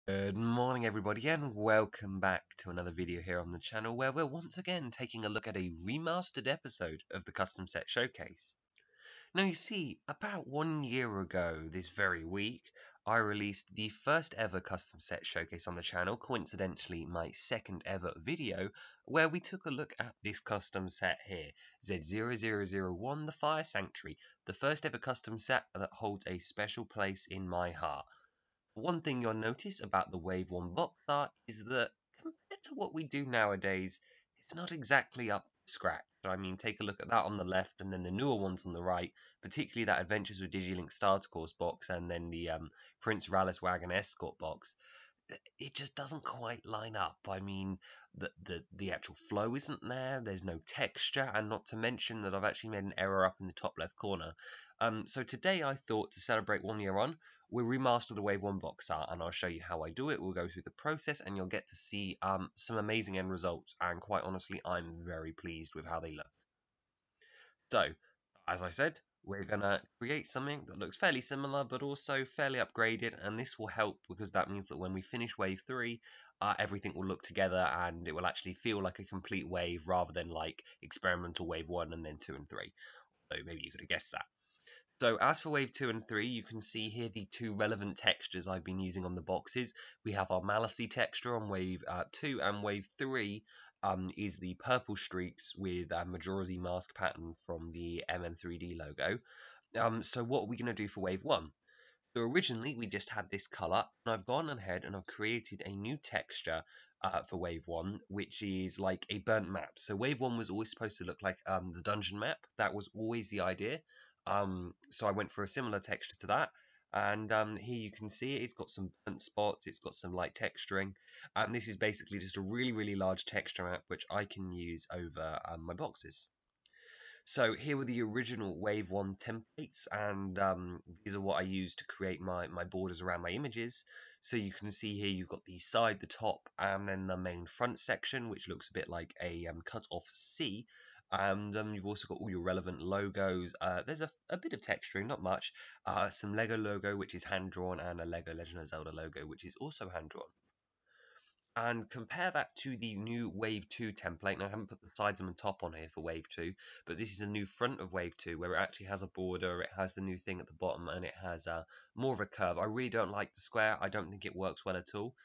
Good morning, everybody, and welcome back to another video here on the channel where we're once again taking a look at a remastered episode of the Custom Set Showcase. Now, you see, about 1 year ago this very week, I released the first ever Custom Set Showcase on the channel, coincidentally my second ever video, where we took a look at this custom set here, Z0001 The Fire Sanctuary, the first ever custom set that holds a special place in my heart. One thing you'll notice about the Wave 1 box art is that compared to what we do nowadays, it's not exactly up to scratch. I mean, take a look at that on the left and then the newer ones on the right, particularly that Adventures with Digilink Starter Course box and then the Prince Rallis Wagon Escort box. It just doesn't quite line up. I mean, the actual flow isn't there, there's no texture, and not to mention that I've actually made an error up in the top left corner. So today I thought to celebrate 1 year on, we'll remaster the Wave 1 box art, and I'll show you how I do it. We'll go through the process, and you'll get to see some amazing end results, and quite honestly, I'm very pleased with how they look. So, as I said, we're going to create something that looks fairly similar, but also fairly upgraded, and this will help because that means that when we finish Wave 3, everything will look together, and it will actually feel like a complete wave rather than like experimental Wave 1 and then 2 and 3. So maybe you could have guessed that. So as for Wave 2 and 3, you can see here the two relevant textures I've been using on the boxes. We have our Malicey texture on Wave 2, and Wave 3 is the purple streaks with Majora's Mask pattern from the MN3D logo. So what are we going to do for Wave 1? So originally we just had this color, and I've gone ahead and I've created a new texture for Wave 1, which is like a burnt map. So Wave 1 was always supposed to look like the dungeon map. That was always the idea. So I went for a similar texture to that. And here you can see it's got some burnt spots, it's got some light texturing. And this is basically just a really, really large texture map, which I can use over my boxes. So here were the original Wave 1 templates, and these are what I used to create my borders around my images. So you can see here you've got the side, the top, and then the main front section, which looks a bit like a cut-off C. And you've also got all your relevant logos. There's a bit of texturing, not much. Some LEGO logo, which is hand-drawn, and a LEGO Legend of Zelda logo, which is also hand-drawn. And compare that to the new Wave 2 template. Now, I haven't put the sides and the top on here for Wave 2, but this is a new front of Wave 2 where it actually has a border, it has the new thing at the bottom, and it has more of a curve. I really don't like the square. I don't think it works well at all.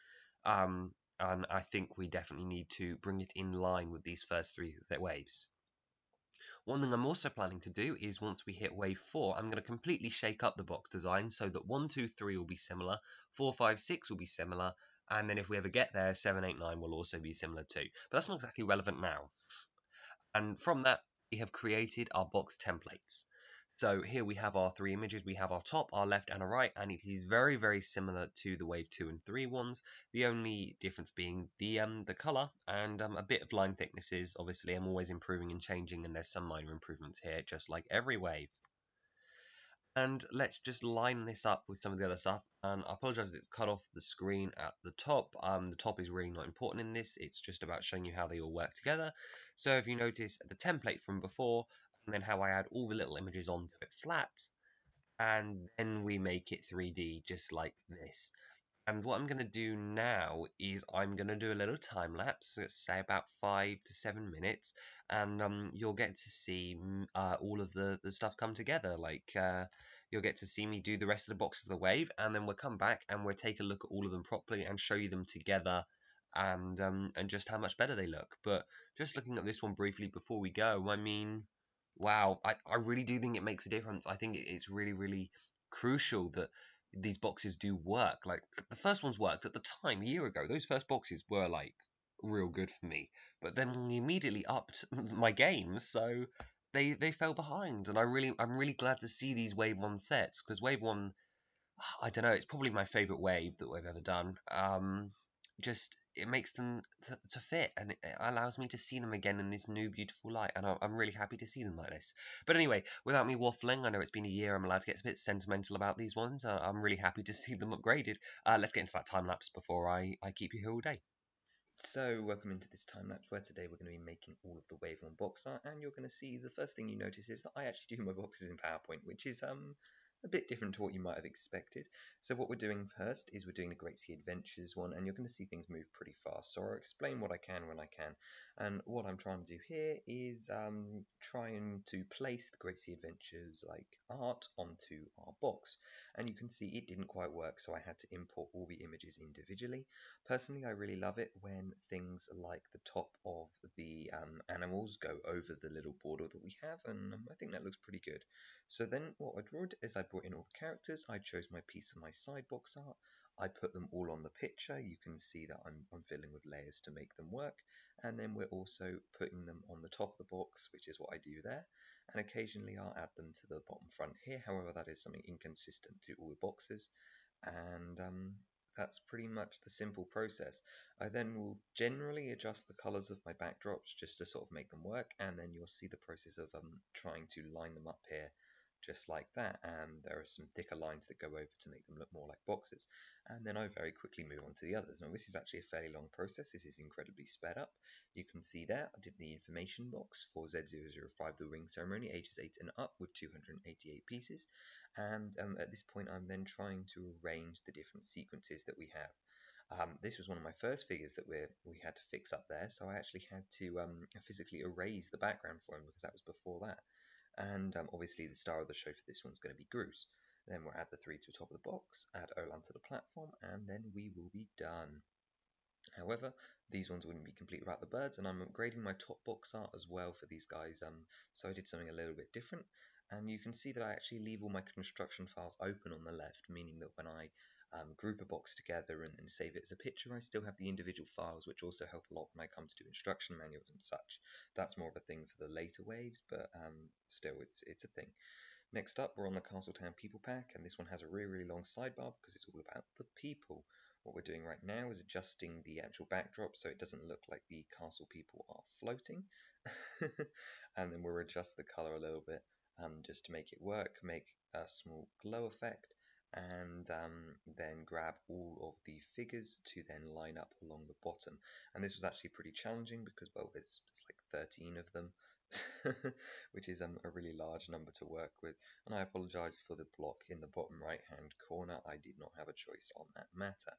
And I think we definitely need to bring it in line with these first three waves. One thing I'm also planning to do is once we hit Wave 4, I'm going to completely shake up the box design so that 1, 2, 3 will be similar, 4, 5, 6 will be similar, and then if we ever get there, 7, 8, 9 will also be similar too. But that's not exactly relevant now. And from that, we have created our box templates. So here we have our three images. We have our top, our left, and our right, and it is very, very similar to the Wave 2 and 3 ones. The only difference being the color and a bit of line thicknesses. Obviously, I'm always improving and changing, and there's some minor improvements here, just like every wave. And let's just line this up with some of the other stuff. And I apologize that it's cut off the screen at the top. The top is really not important in this. It's just about showing you how they all work together. So if you notice the template from before, and then how I add all the little images onto it flat, and then we make it 3D just like this. And what I'm going to do now is I'm going to do a little time lapse, let's say about 5 to 7 minutes, and you'll get to see all of the stuff come together. Like you'll get to see me do the rest of the boxes of the wave, and then we'll come back and we'll take a look at all of them properly and show you them together, and just how much better they look. But just looking at this one briefly before we go, I mean, wow, I really do think it makes a difference. I think it's really, really crucial that these boxes do work. Like the first ones worked at the time a year ago. Those first boxes were like real good for me, but then we immediately upped my games, so they fell behind. And I'm really glad to see these Wave 1 sets because Wave 1, I don't know, it's probably my favorite wave that we've ever done. Just it makes them to fit, and it allows me to see them again in this new beautiful light, and I'm really happy to see them like this. But anyway, without me waffling, I know it's been a year, I'm allowed to get a bit sentimental about these ones. I'm really happy to see them upgraded. Let's get into that time lapse before I keep you here all day. So, welcome into this time lapse where today we're going to be making all of the Wave 1 box art, and you're going to see the first thing you notice is that I actually do my boxes in PowerPoint, which is a bit different to what you might have expected. So what we're doing first is we're doing the Great Sea Adventures one, and you're going to see things move pretty fast. So I'll explain what I can when I can. And what I'm trying to do here is trying to place the Great Sea Adventures like art onto our box. And you can see it didn't quite work, so I had to import all the images individually. Personally, I really love it when things like the top of the animals go over the little border that we have, and I think that looks pretty good. So then what I did is I brought in all the characters, I chose my piece of my side box art, I put them all on the picture. You can see that I'm filling with layers to make them work, and then we're also putting them on the top of the box, which is what I do there, and occasionally I'll add them to the bottom front here. However, that is something inconsistent to all the boxes, and that's pretty much the simple process. I then will generally adjust the colors of my backdrops just to sort of make them work, and then you'll see the process of trying to line them up here just like that, and there are some thicker lines that go over to make them look more like boxes, and then I very quickly move on to the others. Now this is actually a fairly long process. This is incredibly sped up. You can see there I did the information box for Z005, the ring ceremony, ages 8 and up, with 288 pieces, and at this point I'm then trying to arrange the different sequences that we have. This was one of my first figures that we had to fix up there, so I actually had to physically erase the background for him because that was before that. And obviously the star of the show for this one's going to be Groose. Then we'll add the three to the top of the box, add Olan to the platform, and then we will be done. However, these ones wouldn't be complete without the birds, and I'm upgrading my top box art as well for these guys, so I did something a little bit different. And you can see that I actually leave all my construction files open on the left, meaning that when I group a box together and then save it as a picture, I still have the individual files, which also help a lot when I come to do instruction manuals and such. That's more of a thing for the later waves, but still, it's a thing. Next up, we're on the Castletown People Pack, and this one has a really, really long sidebar because it's all about the people. What we're doing right now is adjusting the actual backdrop so it doesn't look like the castle people are floating. And then we'll adjust the color a little bit just to make it work, make a small glow effect, and then grab all of the figures to then line up along the bottom. And this was actually pretty challenging because, well, there's like 13 of them, which is a really large number to work with. And I apologize for the block in the bottom right hand corner. I did not have a choice on that matter.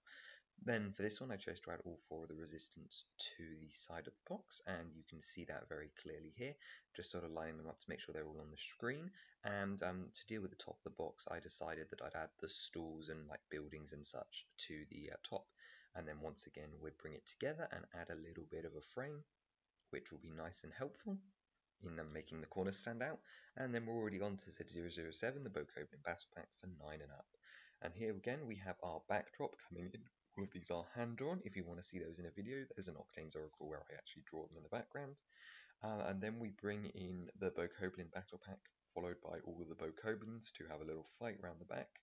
Then for this one, I chose to add all four of the resistance to the side of the box, and you can see that very clearly here, just sort of lining them up to make sure they're all on the screen. And to deal with the top of the box, I decided that I'd add the stalls and like buildings and such to the top. And then once again, we'd bring it together and add a little bit of a frame, which will be nice and helpful in making the corners stand out. And then we're already on to Z007, the Bokoblin Battle Pack for 9 and up. And here again we have our backdrop coming in. All of these are hand-drawn. If you want to see those in a video, there's an Octane's Oracle where I actually draw them in the background. And then we bring in the Bokoblin Battle Pack, followed by all of the Bokoblins to have a little fight around the back.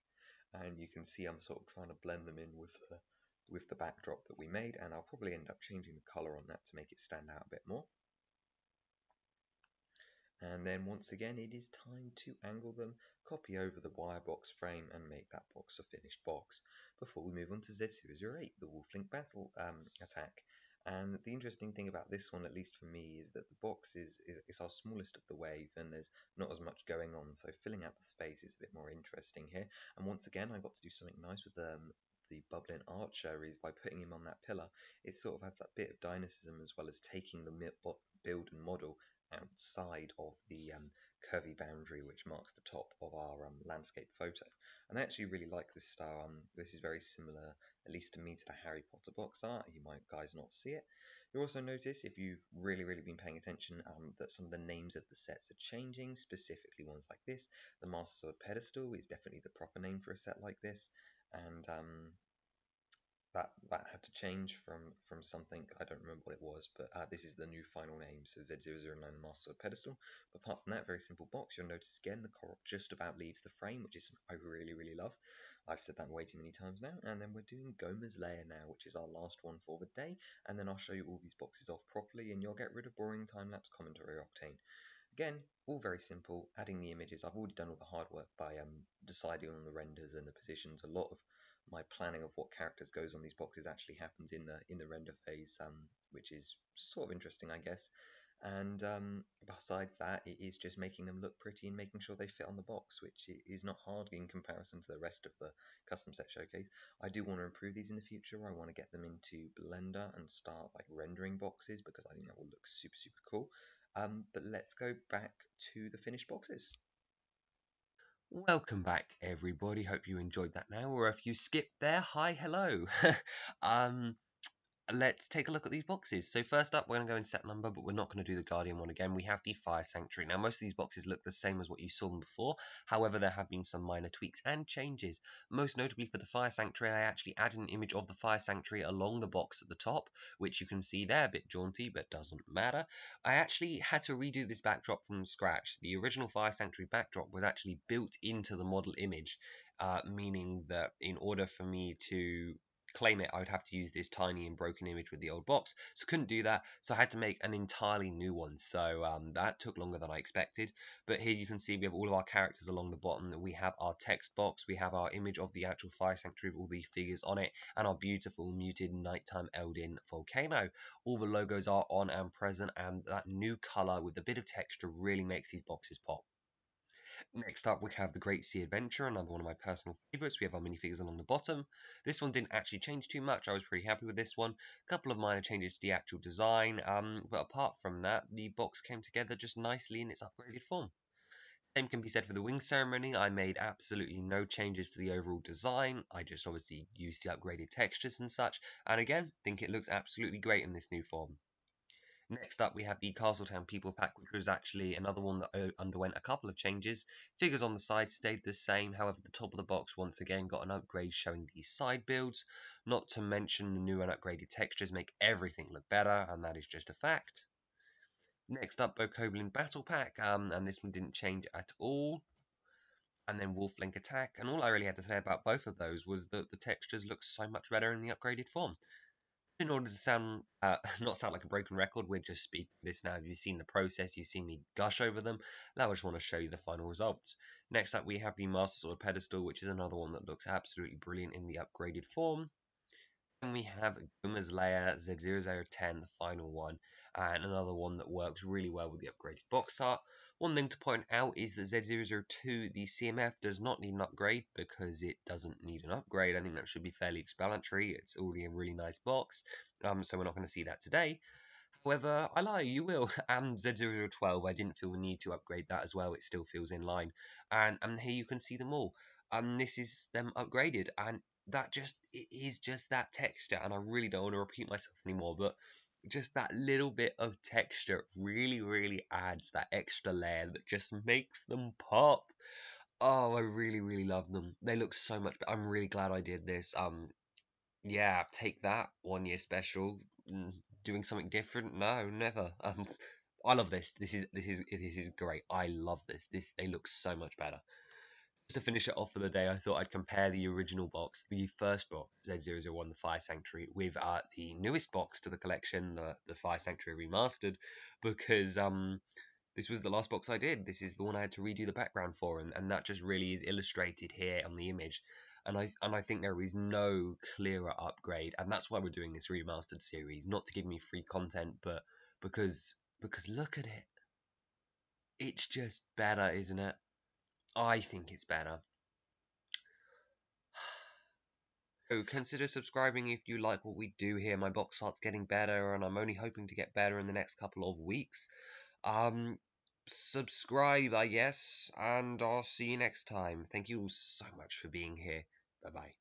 And you can see I'm sort of trying to blend them in with the backdrop that we made, and I'll probably end up changing the color on that to make it stand out a bit more. And then once again it is time to angle them, copy over the wire box frame and make that box a finished box before we move on to Z008, the Wolflink Battle attack. And the interesting thing about this one, at least for me, is that the box is our smallest of the wave and there's not as much going on, so filling out the space is a bit more interesting here. And once again I got to do something nice with the bubbling archer is by putting him on that pillar. It sort of has that bit of dynamism as well as taking the build and model outside of the curvy boundary which marks the top of our landscape photo. And I actually really like this style. This is very similar, at least to me, to the Harry Potter box art. You might guys not see it. You'll also notice, if you've really been paying attention, that some of the names of the sets are changing, specifically ones like this. The Master Sword Pedestal is definitely the proper name for a set like this, and that had to change from something. I don't remember what it was, but this is the new final name, so Z009, the Master Pedestal. But apart from that, very simple box. You'll notice again the Korok just about leaves the frame, which is something I really love. I've said that way too many times now. And then we're doing Gomer's Lair now, which is our last one for the day. And then I'll show you all these boxes off properly, and you'll get rid of boring time-lapse commentary, Octane. Again, all very simple, adding the images. I've already done all the hard work by deciding on the renders and the positions. A lot of my planning of what characters goes on these boxes actually happens in the render phase, which is sort of interesting, I guess. And besides that, it is just making them look pretty and making sure they fit on the box, which is not hard in comparison to the rest of the custom set showcase. I do want to improve these in the future. I want to get them into Blender and start like rendering boxes because I think that will look super, super cool. But let's go back to the finished boxes. Welcome back, everybody. Hope you enjoyed that now, or if you skipped there, hi, hello. um, let's take a look at these boxes. So first up, we're going to go in set number, but we're not going to do the Guardian one again. We have the Fire Sanctuary. Now, most of these boxes look the same as what you saw them before. However, there have been some minor tweaks and changes. Most notably for the Fire Sanctuary, I actually added an image of the Fire Sanctuary along the box at the top, which you can see there, a bit jaunty, but doesn't matter. I actually had to redo this backdrop from scratch. The original Fire Sanctuary backdrop was actually built into the model image, meaning that in order for me to claim it, I would have to use this tiny and broken image with the old box. So couldn't do that. So I had to make an entirely new one. So that took longer than I expected. But here you can see we have all of our characters along the bottom. We have our text box. We have our image of the actual Fire Sanctuary with all the figures on it. And our beautiful muted nighttime Eldin volcano. All the logos are on and present. And that new color with a bit of texture really makes these boxes pop. Next up, we have the Great Sea Adventure, another one of my personal favourites. We have our minifigures along the bottom. This one didn't actually change too much. I was pretty happy with this one. A couple of minor changes to the actual design, but apart from that, the box came together just nicely in its upgraded form. Same can be said for the wing ceremony. I made absolutely no changes to the overall design. I just obviously used the upgraded textures and such, and again, think it looks absolutely great in this new form. Next up, we have the Castletown People Pack, which was actually another one that underwent a couple of changes. Figures on the side stayed the same, however, the top of the box once again got an upgrade showing the side builds. Not to mention the new and upgraded textures make everything look better, and that is just a fact. Next up, Bokoblin Battle Pack, and this one didn't change at all. And then Wolf Link Attack, and all I really had to say about both of those was that the textures look so much better in the upgraded form. In order to sound not sound like a broken record, we're just speaking this now. You've seen the process, you've seen me gush over them. Now I just want to show you the final results. Next up, we have the Master Sword pedestal, which is another one that looks absolutely brilliant in the upgraded form. Then we have Guma's Lair Z0010, the final one, and another one that works really well with the upgraded box art. One thing to point out is that Z002, the CMF, does not need an upgrade because it doesn't need an upgrade. I think that should be fairly explanatory. It's already a really nice box, so we're not going to see that today. However, I lie, you will. And Z0012, I didn't feel the need to upgrade that as well. It still feels in line. And here you can see them all. This is them upgraded, and that just it is just that texture. And I really don't want to repeat myself anymore, but just that little bit of texture really, really adds that extra layer that just makes them pop. Oh, I really, really love them. They look so much. I'm really glad I did this. Yeah, take that 1 year special. Doing something different? No, never. I love this. This is great. I love this. They look so much better. Just to finish it off for the day, I thought I'd compare the original box, the first box, Z001, the Fire Sanctuary, with the newest box to the collection, the Fire Sanctuary Remastered, because this was the last box I did. This is the one I had to redo the background for, and that just really is illustrated here on the image. And I think there is no clearer upgrade, and that's why we're doing this remastered series, not to give me free content, but because look at it. It's just better, isn't it? I think it's better. So consider subscribing if you like what we do here. My box art's getting better, and I'm only hoping to get better in the next couple of weeks. Um, subscribe, I guess, and I'll see you next time. Thank you all so much for being here. Bye bye.